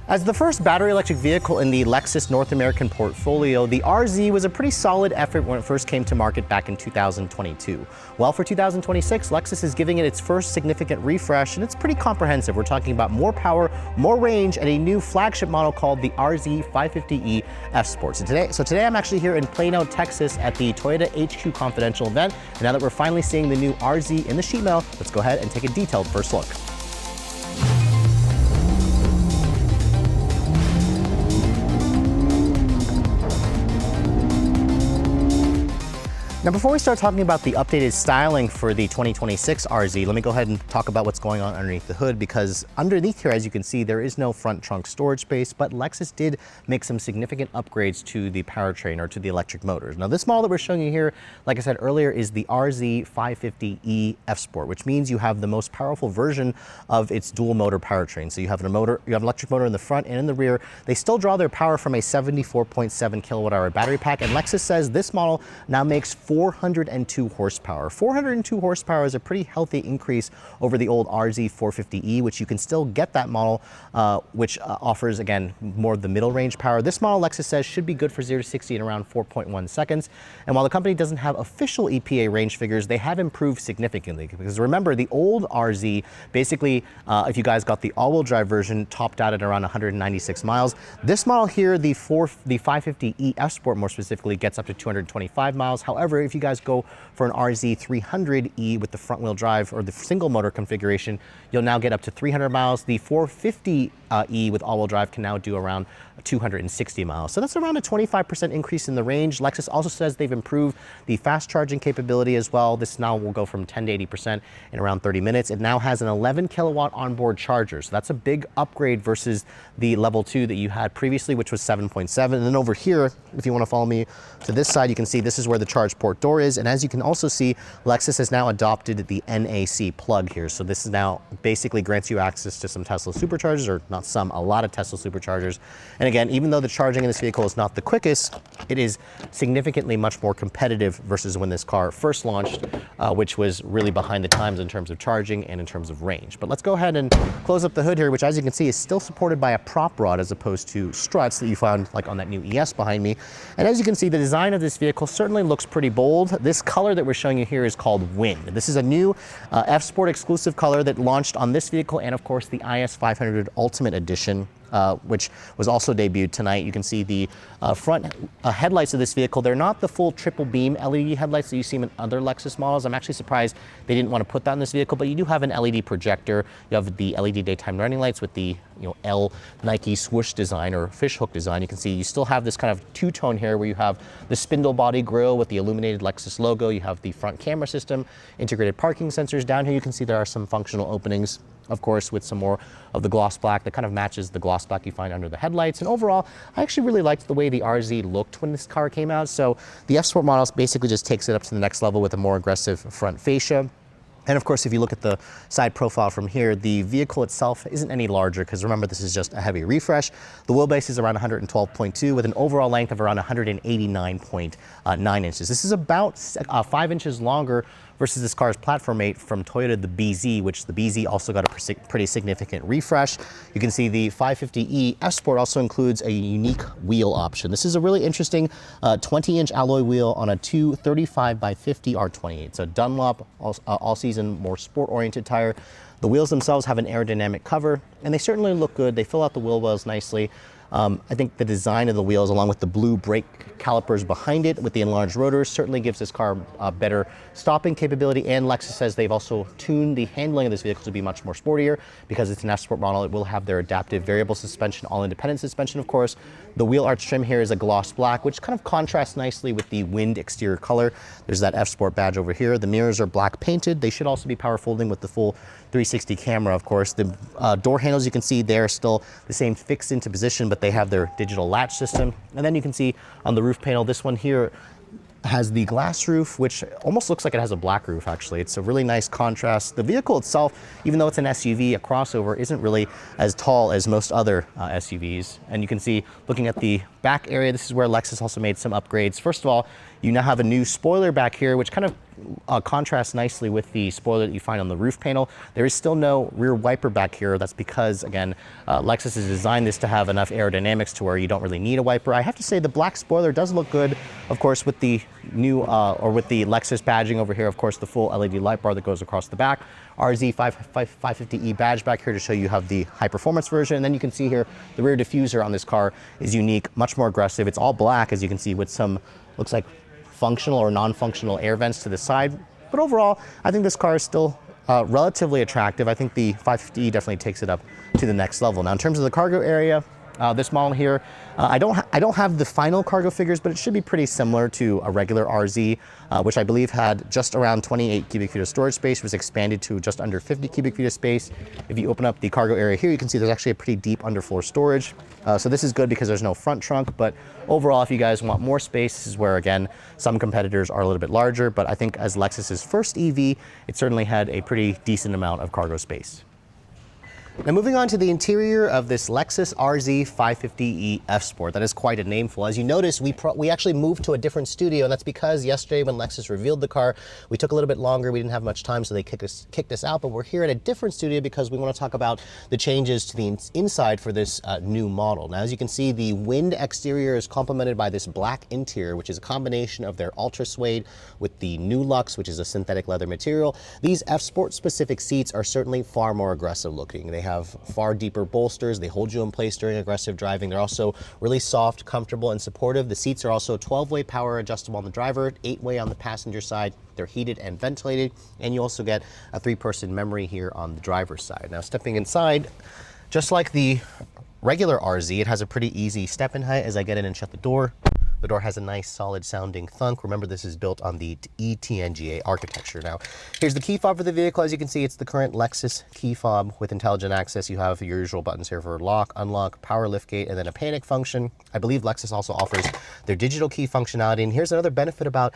As the first battery electric vehicle in the Lexus North American portfolio, the RZ was a pretty solid effort when it first came to market back in 2022. Well, for 2026, Lexus is giving it its first significant refresh, and it's pretty comprehensive. We're talking about more power, more range, and a new flagship model called the RZ 550e F Sport. So today I'm actually here in Plano, Texas at the Toyota HQ Confidential event. And now that we're finally seeing the new RZ in the sheet metal, let's go ahead and take a detailed first look. Now, before we start talking about the updated styling for the 2026 RZ, let me go ahead and talk about what's going on underneath the hood, because underneath here, as you can see, there is no front trunk storage space, but Lexus did make some significant upgrades to the powertrain or to the electric motors. Now, this model that we're showing you here, like I said earlier, is the RZ 550e F Sport, which means you have the most powerful version of its dual motor powertrain. So you have an electric motor in the front and in the rear. They still draw their power from a 74.7 kilowatt hour battery pack, and Lexus says this model now makes 402 horsepower. 402 horsepower is a pretty healthy increase over the old RZ 450e, which you can still get that model, which offers, again, more of the middle range power. This model, Lexus says, should be good for 0 to 60 in around 4.1 seconds. And while the company doesn't have official EPA range figures, they have improved significantly. Because remember, the old RZ, basically, if you guys got the all-wheel drive version, topped out at around 196 miles. This model here, the 550e F Sport more specifically, gets up to 225 miles. However, if you guys go for an RZ 300e with the front wheel drive or the single motor configuration, you'll now get up to 300 miles. The 450e with all-wheel drive can now do around 260 miles. So that's around a 25% increase in the range. Lexus also says they've improved the fast charging capability as well. This now will go from 10 to 80% in around 30 minutes. It now has an 11 kilowatt onboard charger. So that's a big upgrade versus the level 2 that you had previously, which was 7.7. And then over here, if you want to follow me to this side, you can see this is where the charge port door is. And as you can also see, Lexus has now adopted the NAC plug here. So this is now basically grants you access to some Tesla superchargers, or not some, a lot of Tesla superchargers. And again, even though the charging in this vehicle is not the quickest, it is significantly much more competitive versus when this car first launched, which was really behind the times in terms of charging and in terms of range. But let's go ahead and close up the hood here, which, as you can see, is still supported by a prop rod as opposed to struts that you found like on that new ES behind me. And as you can see, the design of this vehicle certainly looks pretty bold. This color that we're showing you here is called Wind. This is a new F Sport exclusive color that launched on this vehicle and, of course, the IS 500 Ultimate Edition, which was also debuted tonight. You can see the front headlights of this vehicle. They're not the full triple beam LED headlights that you see in other Lexus models. I'm actually surprised they didn't want to put that in this vehicle, but you do have an LED projector. You have the LED daytime running lights with the L Nike swoosh design or fish hook design. You can see you still have this kind of two-tone here where you have the spindle body grille with the illuminated Lexus logo. You have the front camera system, integrated parking sensors. Down here you can see there are some functional openings, of course, with some more of the gloss black that kind of matches the gloss black you find under the headlights. And overall, I actually really liked the way the RZ looked when this car came out. So the F Sport model basically just takes it up to the next level with a more aggressive front fascia. And of course, if you look at the side profile from here, the vehicle itself isn't any larger, because remember, this is just a heavy refresh. The wheelbase is around 112.2 with an overall length of around 189.9 inches. This is about 5 inches longer versus this car's platform mate from Toyota, the BZ, which the BZ also got a pretty significant refresh. You can see the 550e F Sport also includes a unique wheel option. This is a really interesting 20-inch alloy wheel on a 235 by 50 R28. So Dunlop, all-season, more sport-oriented tire. The wheels themselves have an aerodynamic cover, and they certainly look good. They fill out the wheel wells nicely. I think the design of the wheels, along with the blue brake calipers behind it with the enlarged rotors, certainly gives this car a better stopping capability. And Lexus says they've also tuned the handling of this vehicle to be much more sportier. Because it's an F Sport model, it will have their adaptive variable suspension, all-independent suspension, of course. The wheel arch trim here is a gloss black, which kind of contrasts nicely with the Wind exterior color. There's that F Sport badge over here. The mirrors are black painted. They should also be power folding with the full 360 camera, of course. The door handles, you can see they're still the same fixed into position, but they have their digital latch system. And then you can see on the roof panel, this one here has the glass roof, which almost looks like it has a black roof, actually. It's a really nice contrast. The vehicle itself, even though it's an SUV, a crossover, isn't really as tall as most other SUVs. And you can see, looking at the back area, this is where Lexus also made some upgrades. First of all, you now have a new spoiler back here, which kind of contrasts nicely with the spoiler that you find on the roof panel. There is still no rear wiper back here. That's because, again, Lexus has designed this to have enough aerodynamics to where you don't really need a wiper. I have to say the black spoiler does look good, of course, with the new, or with the Lexus badging over here, of course, the full LED light bar that goes across the back. RZ 550E badge back here to show you have the high performance version. And then you can see here, the rear diffuser on this car is unique, much more aggressive. It's all black, as you can see, with some, looks like functional or non-functional air vents to the side. But overall, I think this car is still relatively attractive. I think the 550E definitely takes it up to the next level. Now, in terms of the cargo area, this model here, I don't have the final cargo figures, but it should be pretty similar to a regular RZ, which I believe had just around 28 cubic feet of storage space, was expanded to just under 50 cubic feet of space. If you open up the cargo area here, you can see there's actually a pretty deep underfloor storage. So this is good because there's no front trunk, but overall, if you guys want more space, this is where, again, some competitors are a little bit larger, but I think as Lexus's first EV, it certainly had a pretty decent amount of cargo space. Now moving on to the interior of this Lexus RZ 550e F Sport. That is quite a nameful. As you notice, we actually moved to a different studio, and that's because yesterday when Lexus revealed the car, we took a little bit longer. We didn't have much time, so they kicked us out, but we're here at a different studio because we want to talk about the changes to the inside for this new model. Now, as you can see, the wind exterior is complemented by this black interior, which is a combination of their Ultra Suede with the new Lux, which is a synthetic leather material. These F Sport specific seats are certainly far more aggressive looking. They have far deeper bolsters. They hold you in place during aggressive driving. They're also really soft, comfortable, and supportive. The seats are also 12-way power adjustable on the driver, 8-way on the passenger side. They're heated and ventilated, and you also get a 3-person memory here on the driver's side. Now, stepping inside, just like the regular RZ, it has a pretty easy step-in height as I get in and shut the door. The door has a nice solid sounding thunk. Remember, this is built on the eTNGA architecture. Now, here's the key fob for the vehicle. As you can see, it's the current Lexus key fob with intelligent access. You have your usual buttons here for lock, unlock, power liftgate, and then a panic function. I believe Lexus also offers their digital key functionality. And here's another benefit about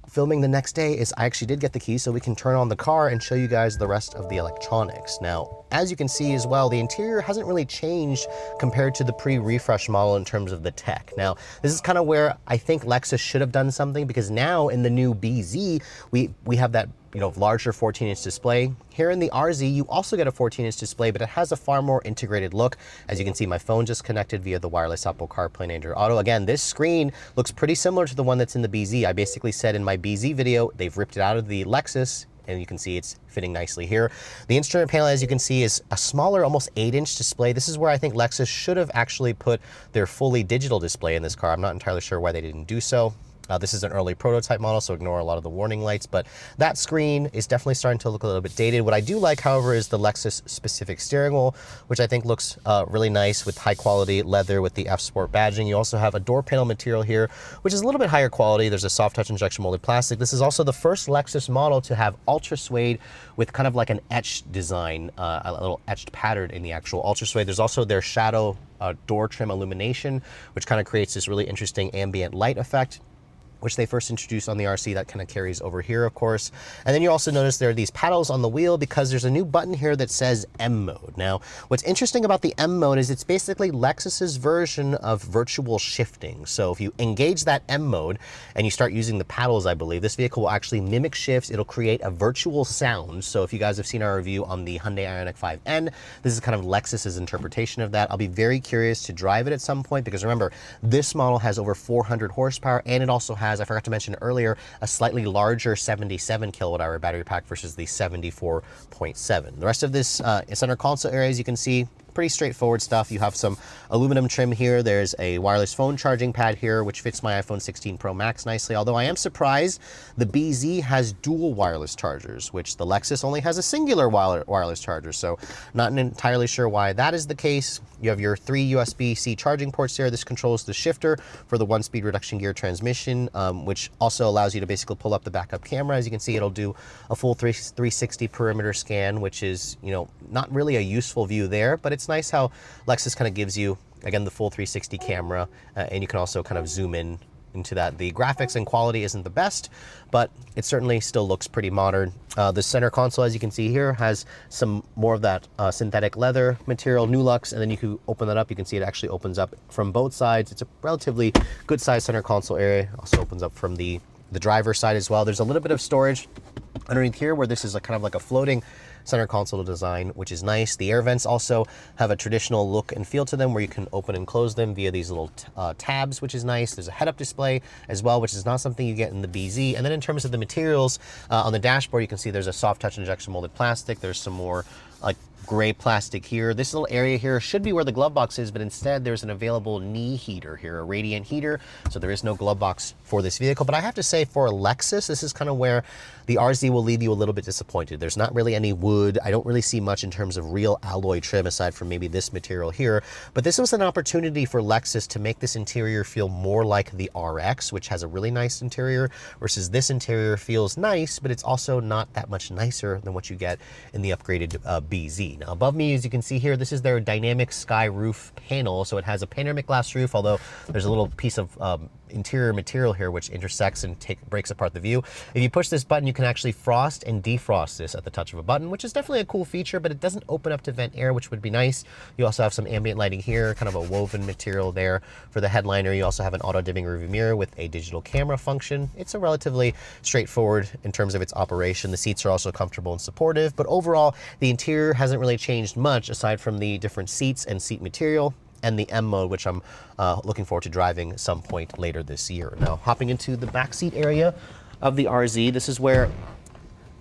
filming the next day is I actually did get the key so we can turn on the car and show you guys the rest of the electronics. Now, as you can see as well, the interior hasn't really changed compared to the pre-refresh model in terms of the tech. Now, this is kind of where I think Lexus should have done something, because now in the new BZ, we have that, you know, larger 14-inch display. Here in the RZ, you also get a 14-inch display, but it has a far more integrated look. As you can see, my phone just connected via the wireless Apple CarPlay and Android Auto. Again, this screen looks pretty similar to the one that's in the BZ. I basically said in my BZ video, they've ripped it out of the Lexus, and you can see it's fitting nicely here. The instrument panel, as you can see, is a smaller, almost 8-inch display. This is where I think Lexus should have actually put their fully digital display in this car. I'm not entirely sure why they didn't do so. This is an early prototype model, so ignore a lot of the warning lights, but that screen is definitely starting to look a little bit dated. What I do like, however, is the Lexus specific steering wheel, which I think looks really nice with high quality leather with the F Sport badging. You also have a door panel material here, which is a little bit higher quality. There's a soft touch injection molded plastic. This is also the first Lexus model to have Ultra Suede with kind of like an etched design, a little etched pattern in the actual Ultra Suede. There's also their shadow door trim illumination, which kind of creates this really interesting ambient light effect, which they first introduced on the RC. That kind of carries over here, of course. And then you also notice there are these paddles on the wheel because there's a new button here that says M mode. Now, what's interesting about the M mode is it's basically Lexus's version of virtual shifting. So if you engage that M mode and you start using the paddles, I believe, this vehicle will actually mimic shifts. It'll create a virtual sound. So if you guys have seen our review on the Hyundai Ioniq 5N, this is kind of Lexus's interpretation of that. I'll be very curious to drive it at some point, because remember, this model has over 400 horsepower, and it also has, I forgot to mention earlier, a slightly larger 77 kilowatt hour battery pack versus the 74.7. The rest of this center console area, as you can see, pretty straightforward stuff. You have some aluminum trim here. There's a wireless phone charging pad here, which fits my iPhone 16 Pro Max nicely. Although I am surprised the BZ has dual wireless chargers, which the Lexus only has a singular wireless charger. So not entirely sure why that is the case. You have your 3 USB-C charging ports there. This controls the shifter for the 1-speed reduction gear transmission, which also allows you to basically pull up the backup camera. As you can see, it'll do a full 360 perimeter scan, which is, you know, not really a useful view there, but it's nice how Lexus kind of gives you, again, the full 360 camera, and you can also kind of zoom in into that. The graphics and quality isn't the best, but it certainly still looks pretty modern. The center console, as you can see here, has some more of that synthetic leather material, new Lux, and then you can open that up. You can see it actually opens up from both sides. It's a relatively good sized center console area. It also opens up from the the driver's side as well. There's a little bit of storage underneath here where this is kind of like a floating center console design, which is nice. The air vents also have a traditional look and feel to them where you can open and close them via these little tabs, which is nice. There's a head-up display as well, which is not something you get in the BZ. And then in terms of the materials, on the dashboard, you can see there's a soft touch injection molded plastic. There's some more like gray plastic here. This little area here should be where the glove box is, but instead there's an available knee heater here, a radiant heater. So there is no glove box for this vehicle. But I have to say, for a Lexus, this is kind of where the RZ will leave you a little bit disappointed. There's not really any wood. I don't really see much in terms of real alloy trim aside from maybe this material here. But this was an opportunity for Lexus to make this interior feel more like the RX, which has a really nice interior, versus this interior feels nice, but it's also not that much nicer than what you get in the upgraded BZ. Now, above me, as you can see here, this is their dynamic sky roof panel. So it has a panoramic glass roof, although there's a little piece of interior material here which intersects and breaks apart the view. If you push this button, you can actually frost and defrost this at the touch of a button, which is definitely a cool feature, but it doesn't open up to vent air, which would be nice. You also have some ambient lighting here, kind of a woven material there for the headliner. You also have an auto dimming rearview mirror with a digital camera function. It's a relatively straightforward in terms of its operation. The seats are also comfortable and supportive, but overall, the interior hasn't really changed much aside from the different seats and seat material and the M mode, which I'm looking forward to driving some point later this year. Now, hopping into the backseat area of the RZ, this is where,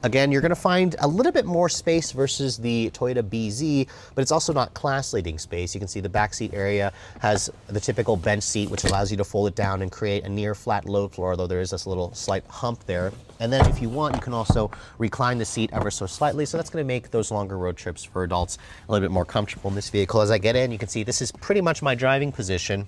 again, you're gonna find a little bit more space versus the Toyota BZ, but it's also not class-leading space. You can see the backseat area has the typical bench seat, which allows you to fold it down and create a near flat load floor, although there is this little slight hump there. And then if you want, you can also recline the seat ever so slightly. So that's gonna make those longer road trips for adults a little bit more comfortable in this vehicle. As I get in, you can see this is pretty much my driving position.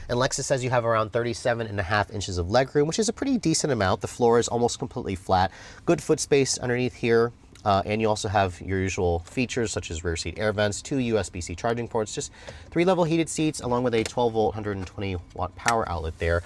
And Lexus says you have around 37.5 inches of legroom, which is a pretty decent amount. The floor is almost completely flat. Good foot space underneath here. And you also have your usual features such as rear seat air vents, 2 USB-C charging ports, just 3 level heated seats along with a 12-volt 120-watt power outlet there,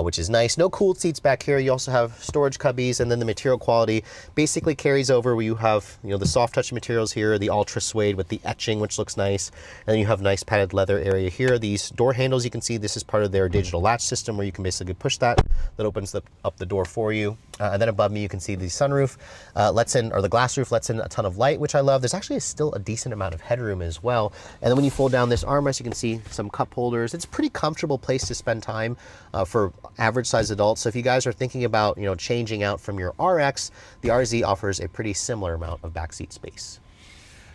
which is nice. No cooled seats back here. You also have storage cubbies, and then the material quality basically carries over where you have, you know, the soft touch materials here, the ultra suede with the etching, which looks nice. And then you have nice padded leather area here. These door handles, you can see this is part of their digital latch system where you can basically push that opens up the door for you. And then above me, you can see the sunroof the glass roof lets in a ton of light, which I love. There's actually still a decent amount of headroom as well. And then when you fold down this armrest, you can see some cup holders. It's a pretty comfortable place to spend time for average size adults. So if you guys are thinking about, you know, changing out from your RX, the RZ offers a pretty similar amount of backseat space.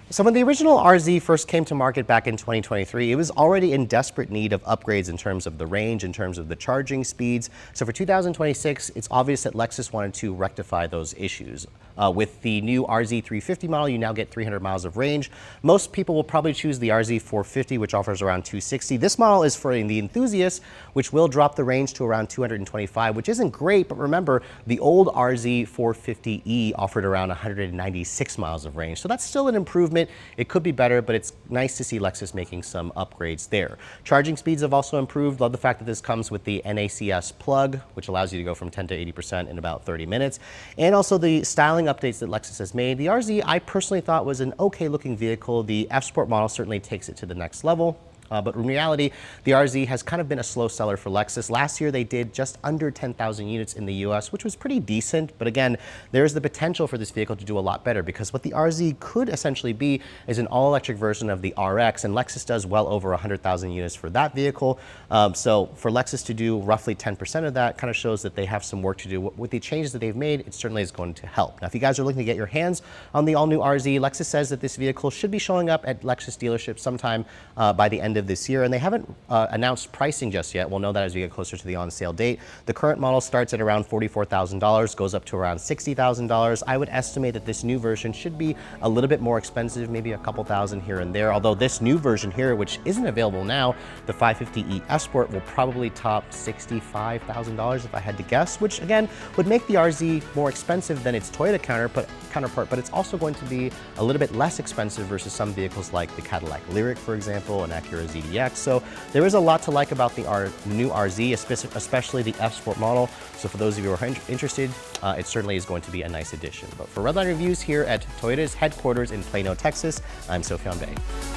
So when the original RZ first came to market back in 2023, it was already in desperate need of upgrades in terms of the range, in terms of the charging speeds. So for 2026, it's obvious that Lexus wanted to rectify those issues. With the new RZ 350 model, you now get 300 miles of range. Most people will probably choose the RZ 450, which offers around 260. This model is for the enthusiasts, which will drop the range to around 225, which isn't great, but remember, the old RZ 450e offered around 196 miles of range. So that's still an improvement. It could be better, but it's nice to see Lexus making some upgrades there. Charging speeds have also improved. Love the fact that this comes with the NACS plug, which allows you to go from 10 to 80% in about 30 minutes. And also the styling updates that Lexus has made. The RZ, I personally thought was an okay looking vehicle. The F Sport model certainly takes it to the next level. But in reality, the RZ has kind of been a slow seller for Lexus. Last year, they did just under 10,000 units in the US, which was pretty decent. But again, there's the potential for this vehicle to do a lot better because what the RZ could essentially be is an all-electric version of the RX, and Lexus does well over 100,000 units for that vehicle. So for Lexus to do roughly 10% of that kind of shows that they have some work to do. With the changes that they've made, it certainly is going to help. Now, if you guys are looking to get your hands on the all-new RZ, Lexus says that this vehicle should be showing up at Lexus dealerships sometime by the end of this year, and they haven't announced pricing just yet. We'll know that as we get closer to the on-sale date. The current model starts at around $44,000, goes up to around $60,000. I would estimate that this new version should be a little bit more expensive, maybe a couple thousand here and there, although this new version here, which isn't available now, the 550e F Sport, will probably top $65,000 if I had to guess, which again would make the RZ more expensive than its Toyota counterpart, but it's also going to be a little bit less expensive versus some vehicles like the Cadillac Lyriq, for example, and Acura ZDX. So there is a lot to like about the new RZ, especially the F Sport model. So for those of you who are interested, it certainly is going to be a nice addition. But for Redline Reviews here at Toyota's headquarters in Plano, Texas, I'm Sophian Bay.